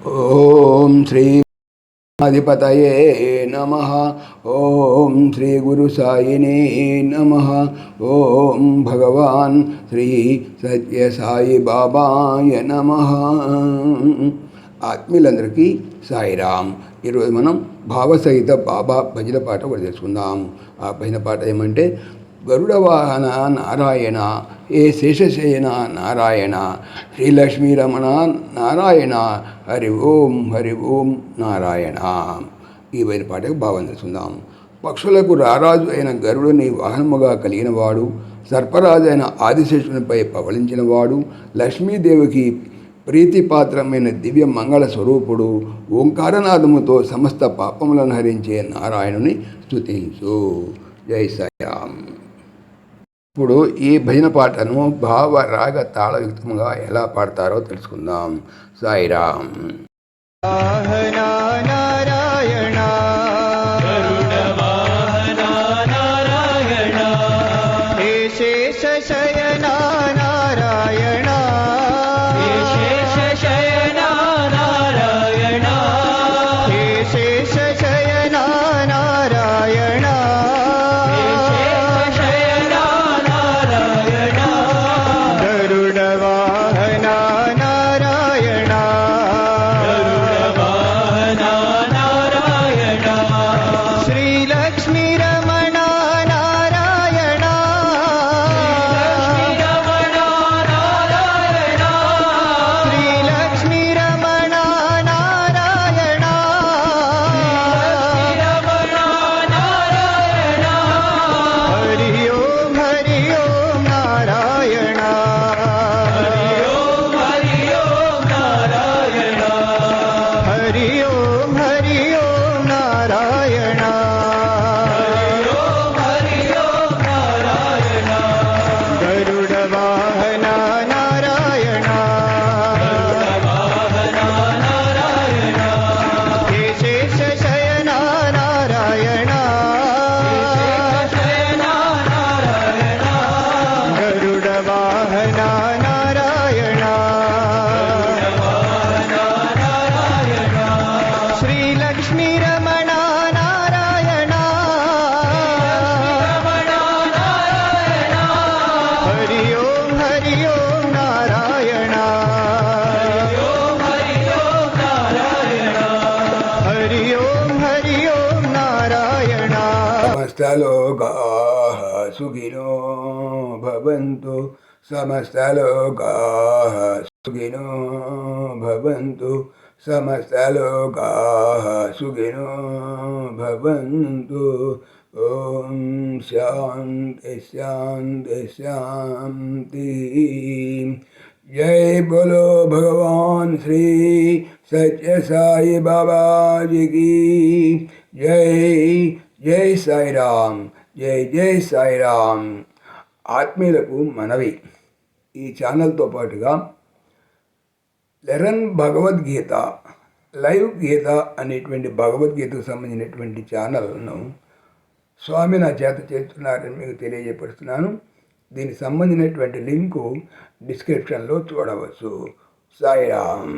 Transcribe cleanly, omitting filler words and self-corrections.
ఓం శ్రీ అధిపతయే నమః. ఓం శ్రీ గురు సాయినే నమః. ఓం భగవాన్ శ్రీ సత్య సాయి బాబాయ నమః. ఆత్మీయులందరికీ సాయిరామ్. ఈరోజు మనం భావసహిత బాబా భజన పాట కూడా తెలుసుకుందాం. ఆ భజన పాట ఏమంటే, గరుడ వాహన నారాయణ, ఏ శేషశయన నారాయణ, శ్రీలక్ష్మీ రమణ నారాయణ, హరి ఓం నారాయణ. ఈ వైన పాటకు భావం తెలుసుకుందాం. పక్షులకు రారాజు అయిన గరుడుని వాహనముగా కలిగినవాడు, సర్పరాజు అయిన ఆదిశేషునిపై పవళించినవాడు, లక్ష్మీదేవికి ప్రీతిపాత్రమైన దివ్య మంగళ స్వరూపుడు, ఓంకారనాదముతో సమస్త పాపములను హరించే నారాయణుని స్తుతించు. జై సాయిరామ్. ఇప్పుడు ఈ భజన పాటను భావ రాగ తాళయుక్తంగా ఎలా పాడతారో తెలుసుకుందాం. సాయిరామ్. నారాయణ గరుడ వాహన నారాయణ, హే శేష శయన నారాయణ, హే శేష శయన నారాయణ, హే శేష శయన నారాయణ, హే శేష శయన నారాయణ, గరుడ వాహన నారాయణ, శ్రీలక్ష్మీ రమణ నారాయణ, శ్రీలక్ష్మీ రమణ నారాయణ, హరి ఓం నారాయణ, హరి ఓం నారాయణ, హరి ఓం నారాయణ, గరుడ వాహన నారాయణ, హే శేష శయన నారాయణ, గరుడ వాహన నారాయణ, శ్రీలక్ష్మీ రమణ నారాయణ, హరి ఓం నారాయణ, హరి ఓం నారాయణ, సమస్తలోకాః సుఖినో భవంతు, సమస్తలోకాః సుఖినో భవంతు, సమస్తలోకాః సుఖినో భవంతు. ఓం శాంతి శాంతి శాంతి. జై బోలో భగవాన్ శ్రీ సత్య సాయి బాబాజీకి జై. జై సాయిరామ్. జై సాయిరామ్. ఆత్మీయులకు మనవి, ఈ ఛానల్తో పాటుగా లెరన్ భగవద్గీత, లైవ్ గీత అనేటువంటి భగవద్గీతకు సంబంధించినటువంటి ఛానల్ను స్వామి నా చేత చేస్తున్నారని మీకు తెలియజేపడుతున్నాను. దీనికి సంబంధించినటువంటి లింకు డిస్క్రిప్షన్లో చూడవచ్చు. సాయిరామ్.